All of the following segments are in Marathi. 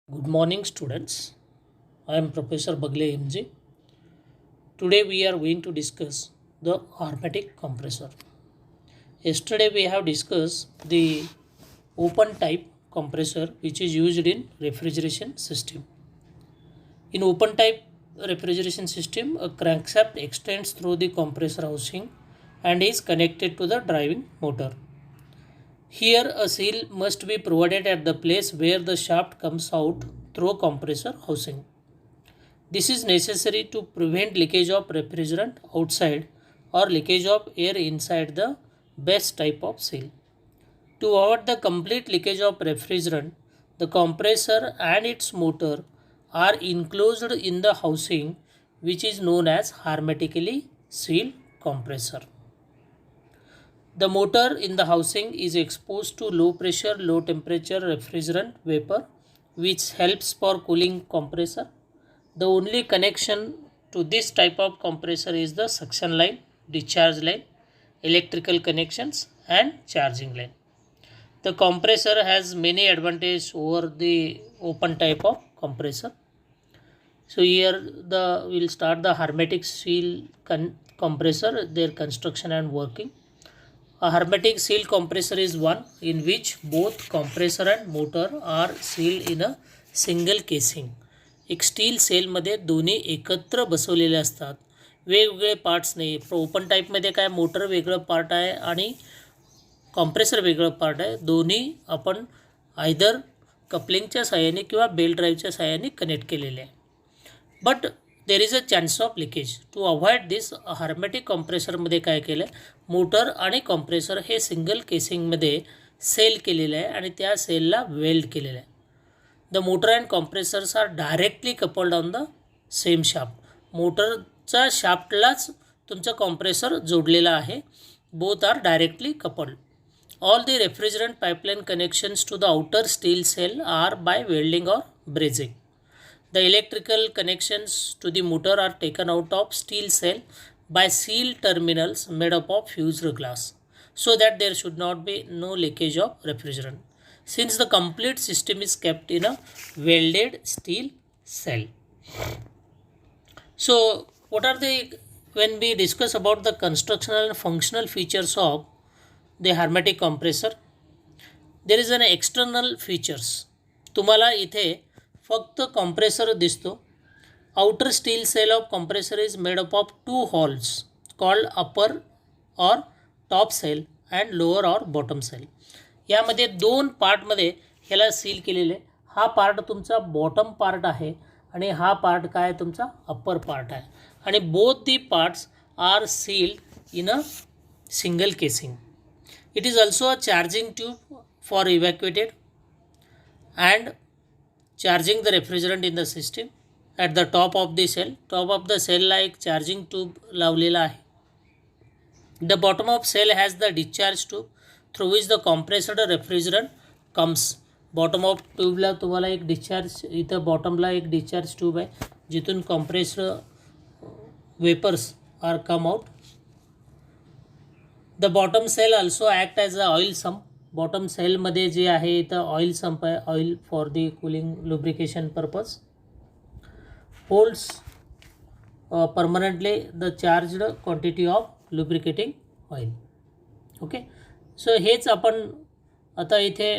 Good morning, students. I am Professor Bagle MG. Today we are going to discuss the hermetic compressor. Yesterday we have discussed the open type compressor which is used in refrigeration system. In open type refrigeration system, a crankshaft extends through the compressor housing and is connected to the driving motor. Here a seal must be provided at the place where the shaft comes out through compressor housing. This is necessary to prevent leakage of refrigerant outside or leakage of air inside the base type of seal. To avoid the complete leakage of refrigerant, the compressor and its motor are enclosed in the housing which is known as hermetically sealed compressor. The motor in the housing is exposed to low pressure, low temperature refrigerant vapor which helps for cooling compressor. The only connection to this type of compressor is the suction line, discharge line, electrical connections and charging line. The compressor has many advantages over the open type of compressor. So here we'll start the hermetic seal compressor, their construction and working. A hermetic seal compressor is one in which both compressor and motor are sealed in a single casing. एक स्टील सेलमध्ये दोन्ही एकत्र बसवलेले असतात, वेगवेगळे पार्ट्स नाही. ओपन टाईपमध्ये काय मोटर वेगळं पार्ट आहे आणि कॉम्प्रेसर वेगळं पार्ट आहे. दोन्ही आपण आयदर कपलिंगच्या साहाय्याने किंवा बेल्ट ड्राईव्हच्या साहाय्याने कनेक्ट केलेले आहे. But there is a chance of leakage. To avoid this hermetic कॉम्प्रेसरमध्ये काय केलं आहे, मोटर आणि कॉम्प्रेसर हे सिंगल केसिंगमध्ये सेल केलेलं आहे आणि त्या सेलला वेल्ड केलेलं आहे. The motor and compressors are directly coupled on the same shaft. मोटरचा शाफ्टलाच तुमचा कॉम्प्रेसर जोडलेला आहे. Both are directly coupled. All the refrigerant pipeline connections to the outer steel shell are by welding or brazing. The electrical connections to the motor are taken out of steel cell by sealed terminals made up of fused glass so that there should not be no leakage of refrigerant, since the complete system is kept in a welded steel cell. So what are the, when we discuss about the constructional and functional features of the hermetic compressor, there is an external features. तुम्हाला इथे फक्त compressor दिसतो. outer steel cell of compressor is made up of two holes called upper or top cell and lower or bottom cell. यामध्ये दोन पार्टमध्ये ह्याला सील केलेले. हा पार्ट तुमचा बॉटम पार्ट आहे आणि हा पार्ट काय तुमचा अप्पर पार्ट आहे आणि both the parts are sealed in a single casing. It is also a charging tube for evacuated and charging the refrigerant in the system. At the top of the shell, top of the सेलला एक चार्जिंग ट्यूब लावलेला आहे. The bottom of shell has the discharge tube through which the compressed refrigerant comes. Bottom of ट्यूबला तुम्हाला एक डिस्चार्ज, इथं बॉटमला एक डिस्चार्ज ट्यूब आहे जिथून compressed vapours are come out. The bottom shell also act as a oil sump. Bottom सेलमध्ये जे आहे इथं ऑइल संप आहे, oil for the cooling lubrication purpose. Holds permanently the charged quantity of lubricating oil. Okay, so हेच आपण आता इथे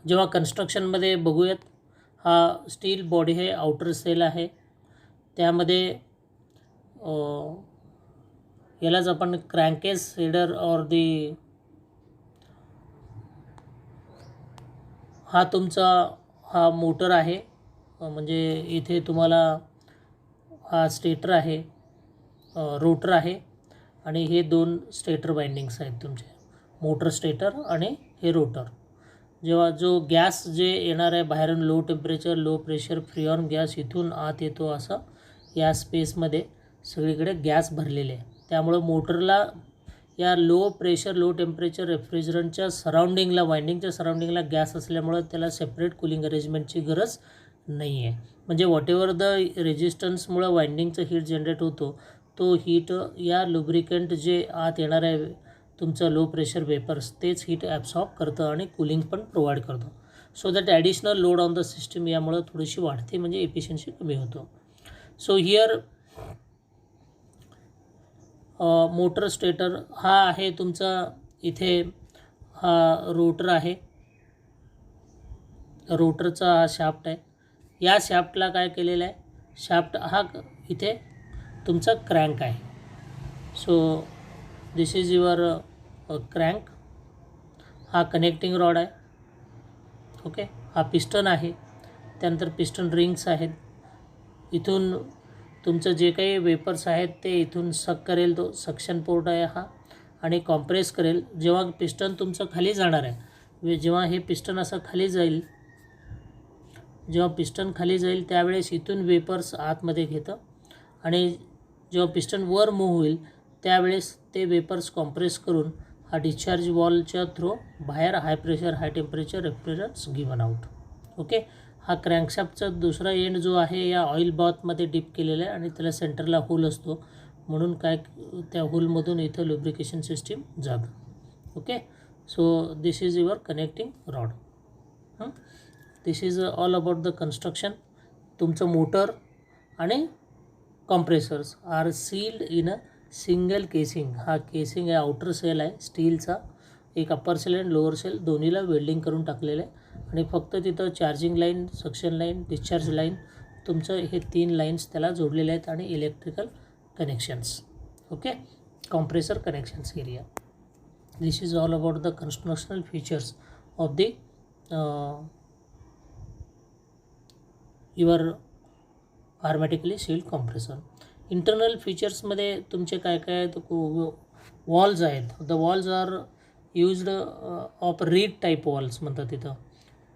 जेव्हा कन्स्ट्रक्शनमध्ये बघूयात. हा स्टील बॉडी हे आउटर सेल आहे, त्यामध्ये यालाच आपण क्रँकेस हेडर और दी, हा तुमचा हा मोटर आहे. म्हणजे इथे तुम्हाला हा स्टेटर आहे, रोटर आहे आणि हे दोन स्टेटर वाइंडिंग्स आहेत तुमचे, मोटर स्टेटर आणि हे रोटर. जेव्हा जो गॅस जे येणार आहे बाहेरून, low temperature low pressure freon gas इथून आत येतो, असं या स्पेसमध्ये सगळीकडे गॅस भरलेले आहे. त्यामुळं मोटरला या लो प्रेशर लो टेम्परेचर रेफ्रिजरंटच्या सराउंडिंगला, वाइंडिंगच्या सराउंडिंगला गॅस असल्यामुळं त्याला सेपरेट कूलिंग अरेंजमेंटची गरज नाही आहे. म्हणजे व्हॉटेवर द रेजिस्टन्समुळं वाइंडिंगचं हीट जनरेट होतो, तो हीट या लुब्रिकंट जे आत येणार आहे तुमचं लो प्रेशर वेपर्स, तेच हीट ॲब्सॉर्ब करतं आणि कूलिंग पण प्रोव्हाइड करतो. So that additional load on the system यामुळं थोडीशी वाढते, म्हणजे एफिशियन्सी कमी होतो. सो हिअर मोटर स्टेटर हा आहे तुमचा, इथे हा रोटर आहे, रोटरचा हा शाफ्ट आहे. या शाफ्टला काय केलेलं आहे, शाफ्ट हा इथे तुमचा क्रँक आहे. So this is your crank. हा कनेक्टिंग रॉड आहे. ओके, हा पिस्टन आहे. त्यानंतर पिस्टन रिंग्स आहेत. इथून तुमचं जे काही वेपर्स आहेत ते इथून सक करेल, तो सक्शन पोर्ट आहे हा, आणि कॉम्प्रेस करेल. जेव्हा पिस्टन तुमचं खाली जाणार आहे, जेव्हा हे पिस्टन असं खाली जाईल, जेव्हा पिस्टन खाली जाईल त्यावेळेस इथून वेपर्स आतमध्ये घेतं, आणि जेव्हा पिस्टन वर मूव्ह होईल त्यावेळेस ते वेपर्स कॉम्प्रेस करून हा डिस्चार्ज वॉलच्या थ्रू बाहेर high pressure high temperature refrigerants given out. Okay, हा क्रँकशाफ्टचा दुसरा एंड जो आहे या ऑइल बाथमध्ये डिप केलेला आहे, आणि त्याला सेंटरला होल असतो, म्हणून काय त्या होलमधून इथं लुब्रिकेशन सिस्टीम जातं. Okay, so this is your connecting rod. This is all about the construction. तुमचं मोटर आणि compressors are sealed in a single casing. हा केसिंग आहे, आउटर सेल आहे स्टीलचा, एक अप्पर सेल आणि लोअर सेल दोन्हीला वेल्डिंग करून टाकलेलं आहे, आणि फक्त तिथं charging line, suction line, discharge line, तुमचं हे 3 लाईन्स त्याला जोडलेले आहेत, आणि electrical connections. Okay, compressor connections area. This is all about the constructional features of the your hermetically sealed compressor. Internal फीचर्समध्ये तुमचे काय काय आहेत, वॉल्स आहेत. The valves are used of reed type valves म्हणतात तिथं.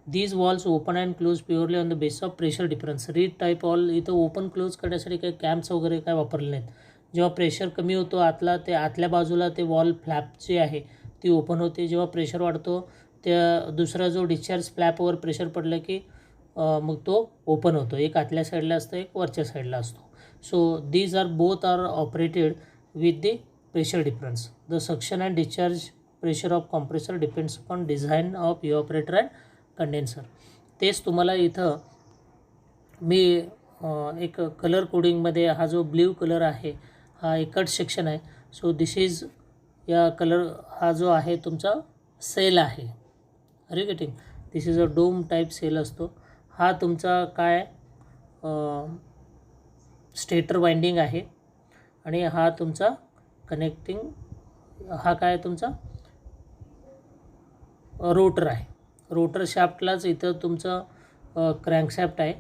These valves open and close purely on the base of pressure difference. Reed type valve इथं ओपन क्लोज करण्यासाठी काही कॅम्प्स वगैरे काय वापरले नाहीत. जेव्हा प्रेशर कमी होतो आतला, ते आतल्या बाजूला ते वॉल फ्लॅप जी आहे ती ओपन होते. जेव्हा प्रेशर वाढतो त्या दुसरा जो डिस्चार्ज फ्लॅपवर प्रेशर पडलं की मग तो ओपन होतो. एक आतल्या साईडला असतो, एक वरच्या साईडला असतो. So these are both are operated with the pressure difference. The suction and discharge pressure of compressor depends upon design of evaporator and condenser. तेच तुम्हाला इथं मी एक कलर कोडिंगमध्ये हा जो ब्ल्यू कलर आहे हा एक कट सेक्शन आहे. सो दिस इज या कलर, हा जो आहे तुमचा सेल आहे. अरे गेटिंग, this is a dome type shell असतो. हा तुमचा काय स्टेटर वाइंडिंग आहे, आणि हा तुमचा कनेक्टिंग, हा काय तुमचा रोटर आहे. रोटर शाफ्टलाच इथं तुमचं क्रँकशाफ्ट आहे,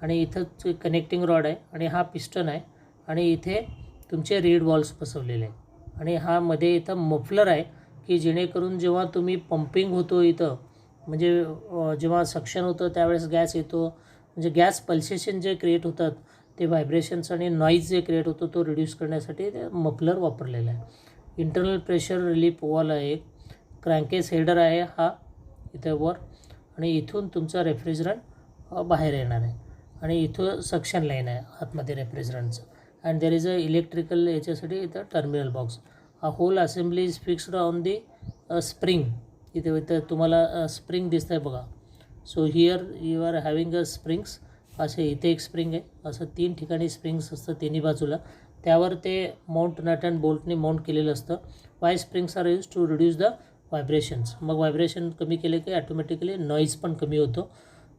आणि इथं कनेक्टिंग रॉड आहे, आणि हा पिस्टन आहे, आणि इथे तुमचे रीड वॉल्स बसवलेले आहे, आणि हा मध्ये इथं मफलर आहे की जेणेकरून जेव्हा तुम्ही पंपिंग होतो इथं, म्हणजे जेव्हा सक्शन होतं त्यावेळेस गॅस येतो, म्हणजे गॅस पल्सेशन जे क्रिएट होतात ते व्हायब्रेशन्स आणि नॉईज जे क्रिएट होतो तो रिड्यूस करण्यासाठी ते मफलर वापरलेलं आहे. इंटरनल प्रेशर रिलीफ वॉल आहे, क्रँकेस हेडर आहे हा इथे वर, आणि इथून तुमचा रेफ्रिजरंट बाहेर येणार आहे, आणि इथं सक्शन लाईन आहे आतमध्ये रेफ्रिजरंटचं, and there is a electrical याच्यासाठी इथं टर्मिनल बॉक्स. हा whole assembly is fixed on the spring. इथं तुम्हाला स्प्रिंग दिसत आहे बघा. So here you are having a springs. असे इथे एक स्प्रिंग आहे, असं 3 ठिकाणी स्प्रिंग्स असतं तिन्ही बाजूला. त्यावर ते माउंट नट अँड बोल्टने माउंट केलेलं असतं. Why springs are use to reduce the vibrations. मग व्हायब्रेशन कमी केले की ॲटोमॅटिकली नॉईज पण कमी होतो.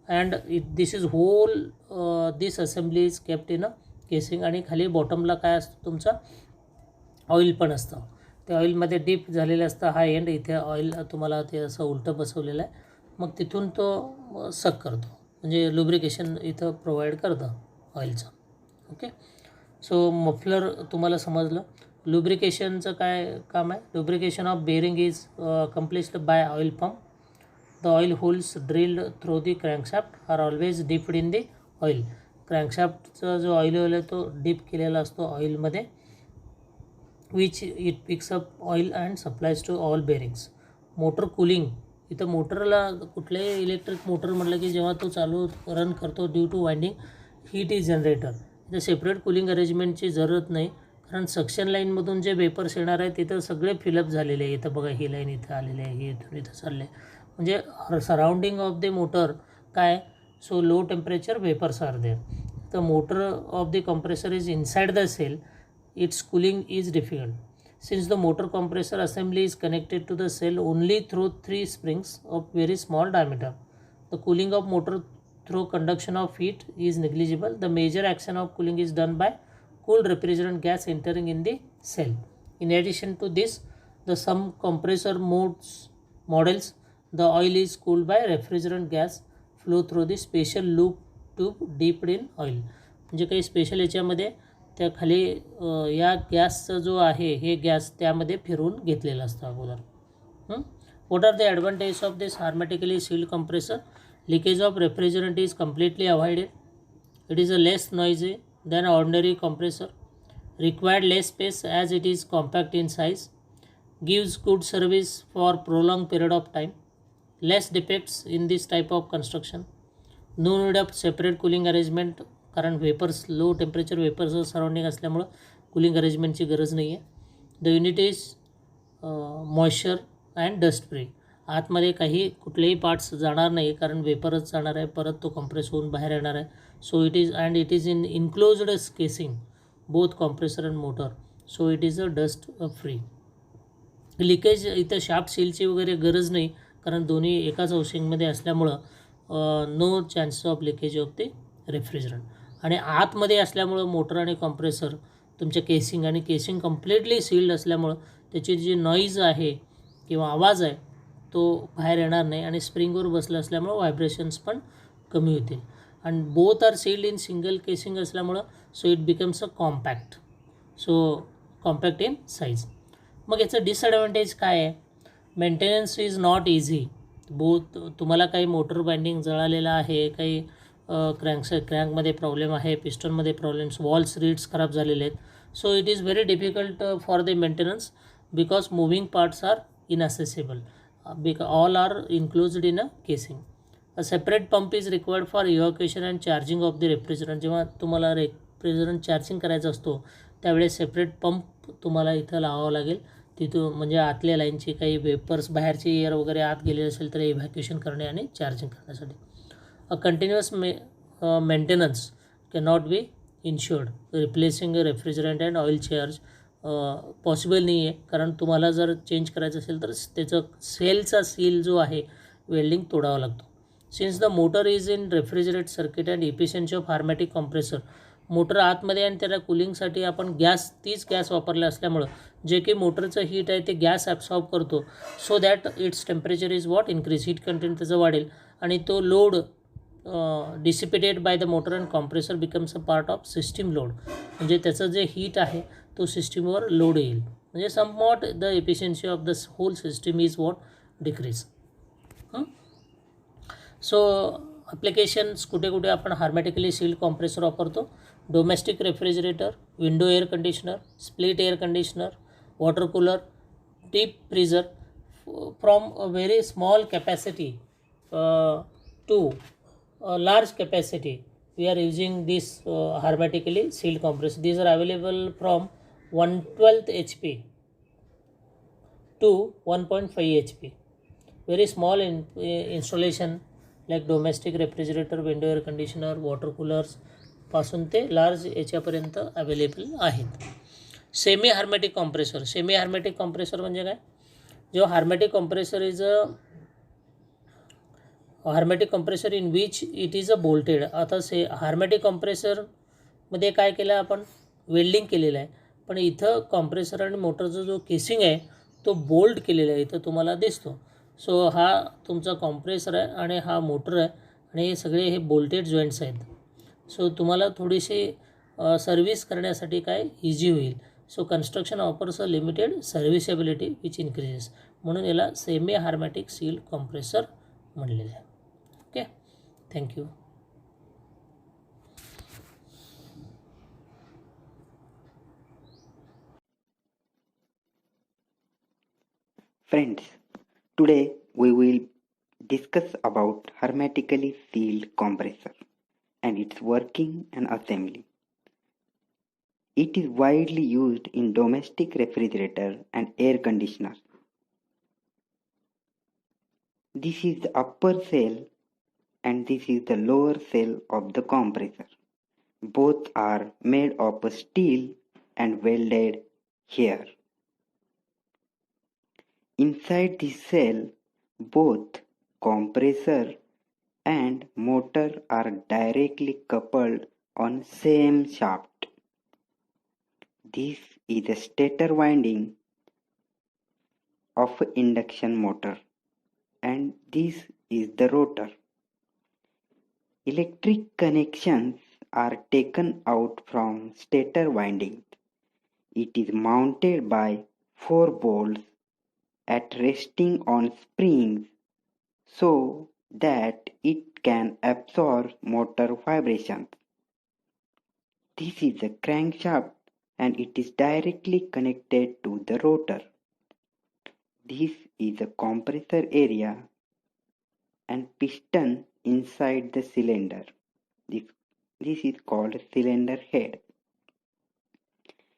And this is whole this assembly is kept in a casing. आणि खाली बॉटमला काय असतं तुमचं ऑइल पण असतं. ते ऑइलमध्ये डीप झालेलं असतं. हा एंड इथे ऑइल तुम्हाला ते असं उलटं बसवलेलं आहे. मग तिथून तो सक करतो, म्हणजे लुब्रिकेशन इथं प्रोव्हाइड करतं ऑइलचं. ओके, सो मफलर तुम्हाला समजलं. लुब्रिकेशनचं काय काम आहे. Lubrication of bearing is accomplished by oil pump. The oil holes drilled through the crankshaft are always dipped in the oil. क्रँकशाफ्टचा जो ऑइल आहे तो डीप केलेला असतो ऑइलमध्ये, which it picks up oil and supplies to all bearings. Motor cooling. इथं मोटरला कुठल्याही इलेक्ट्रिक मोटर म्हटलं की जेव्हा तो चालू रन करतो due two winding heat is generator. इथं सेपरेट कूलिंग अरेंजमेंटची जरूरत नाही, कारण सक्शन लाईनमधून जे वेपर्स येणार आहे तिथं सगळे फिलअप झालेले आहे. इथं बघा ही लाईन इथं आलेली आहे, हे इथून इथं चालले. म्हणजे सराउंडिंग ऑफ द मोटर काय, so low temperature vapours are there. The motor of the compressor is inside the cell, its cooling is difficult. Since the motor compressor assembly is connected to the cell only through 3 springs of very small diameter, the cooling of motor through conduction of heat is negligible. The major action of cooling is done by cooled refrigerant gas entering in the cell. In addition to this, the some compressor models, the oil is cooled by refrigerant gas flow through the special loop tube dipped in oil. म्हणजे काही स्पेशल याच्यामध्ये त्या खाली या गॅसचा जो आहे हे गॅस त्यामध्ये फिरवून घेतलेला असतं अगोदर. What are the advantages of this hermetically sealed compressor? Leakage of refrigerant is completely avoided. It is a less noisy than ordinary compressor. Required less space as it is compact in size. Gives good service for prolonged period of time. Less defects in this type of construction. No need of separate cooling arrangement, कारण vapours low temperature vapours surrounding असल्यामुळं कूलिंग अरेंजमेंटची गरज नाही आहे. The unit is moisture and dust free. आतमध्ये काही कुठलेही पार्ट्स जाणार नाही कारण वेपरच जाणार आहे, परत तो कॉम्प्रेस होऊन बाहेर येणार आहे. So it is in enclosed casing both compressor and motor, so it is a dust free. Leakage इथं शाफ्ट सीलची वगैरे गरज नाही कारण दोन्ही एकाच हाऊसिंगमध्ये असल्यामुळं no chances of leakage of the refrigerant. आणि आतमध्ये असल्यामुळं मोटर आणि कॉम्प्रेसर तुमच्या केसिंग आणि केसिंग कम्प्लिटली सील्ड असल्यामुळं त्याची जी नॉईज आहे किंवा आवाज आहे तो बाहेर येणार नाही आणि स्प्रिंगवर बसलं असल्यामुळं व्हायब्रेशन्स पण कमी होतील. आणि both are sealed in single casing असल्यामुळं so it becomes a compact, so compact in size. मग याचं डिसॲडव्हान्टेज काय आहे? Maintenance is not easy. Both तुम्हाला काही मोटर बाइंडिंग जळालेलं आहे, काही क्रँकमध्ये प्रॉब्लेम आहे, पिस्टनमध्ये प्रॉब्लेम्स, वॉल्स रीड्स खराब झालेले आहेत. So it is very difficult for the maintenance because moving parts are inaccessible, all are enclosed in a casing. A separate pump is required for evacuation and charging of the refrigerant. जेव्हा तुम्हाला रेफ्रिजरंट चार्जिंग करायचा असतो त्यावेळेस सेपरेट पंप तुम्हाला इथं लावावं लागेल. तिथून म्हणजे आतल्या लाईनची काही वेपर्स बाहेरची एअर वगैरे आत गेलेले असेल तर इव्हॅक्युएशन करणे आणि चार्जिंग करण्यासाठी. A continuous maintenance cannot be ensured. Replacing a refrigerant and oil charge possible नाही आहे कारण तुम्हाला जर चेंज करायचं असेल तर त्याचं सेलचा सील जो आहे वेल्डिंग तोडावा लागतो. Since the motor is in refrigerate circuit and efficiency of hermetic compressor. Motor आतमध्ये आणि त्याला कुलिंगसाठी आपण तीच गॅस वापरले असल्यामुळं जे की मोटरचं हीट आहे ते गॅस ॲब्सॉर्ब करतो, so that its temperature is what increase. Heat content त्याचं वाढेल आणि तो load dissipated by the motor and compressor becomes a part of system load. म्हणजे त्याचं जे हीट आहे तो सिस्टीमवर लोड येईल, म्हणजे somewhat the efficiency of the whole system is what decrease. So applications कुठे कुठे आपण हार्मॅटिकली सील्ड कॉम्प्रेसर वापरतो? Domestic refrigerator, window air conditioner, split air conditioner, water cooler, deep freezer. From a very small capacity to large capacity we are using this hermetically sealed compressor. These are available from 1/12 HP to 1.5 HP. Very small installation like domestic refrigerator, window air conditioner, water coolers पासून ते लार्ज याच्यापर्यंत अवेलेबल आहेत. Semi hermetic compressor. Semi hermetic compressor म्हणजे काय? जो hermetic compressor is a hermetic compressor in which it is a bolted. आता हार्मॅटिक कॉम्प्रेसरमध्ये काय केलं आपण? वेल्डिंग केलेलं आहे, पण इथं कॉम्प्रेसर आणि मोटरचा जो केसिंग आहे तो बोल्ट केलेला आहे, इथं तुम्हाला दिसतो. सो हा तुमचा कॉम्प्रेसर आहे आणि हा मोटर आहे आणि हे सगळे हे बोल्टेड जॉईंट्स आहेत. सो तुम्हाला थोडीशी सर्व्हिस करण्यासाठी काय इझी होईल. So construction offers a limited serviceability which increases, म्हणून याला सेमी हार्मॅटिक सील्ड कॉम्प्रेसर म्हणलेलं आहे. Okay, thank you. Friends, today we will discuss about hermetically sealed compressor and its working and assembly. It is widely used in domestic refrigerator and air conditioner. This is the upper cell and this is the lower cell of the compressor. Both are made of steel and welded here. Inside this cell, both compressor and motor are directly coupled on same shaft. This is the stator winding of an induction motor and this is the rotor. Electric connections are taken out from stator winding. It is mounted by 4 bolts at resting on springs so that it can absorb motor vibrations. This is the crankshaft and it is directly connected to the rotor. This is the compressor area and piston inside the cylinder. This is called cylinder head.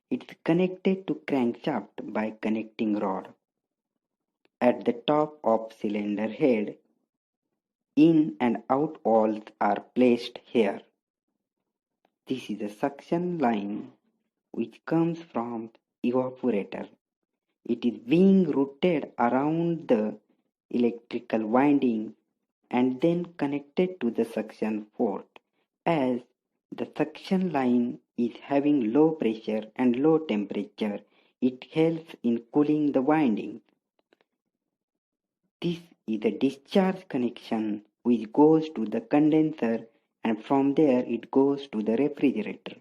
It is connected to crankshaft by connecting rod. At the top of cylinder head, in and out valves are placed here. This is a suction line which comes from evaporator. It is being routed around the electrical winding and then connected to the suction port. As the suction line is having low pressure and low temperature, it helps in cooling the winding. This is the discharge connection which goes to the condenser and from there it goes to the refrigerator.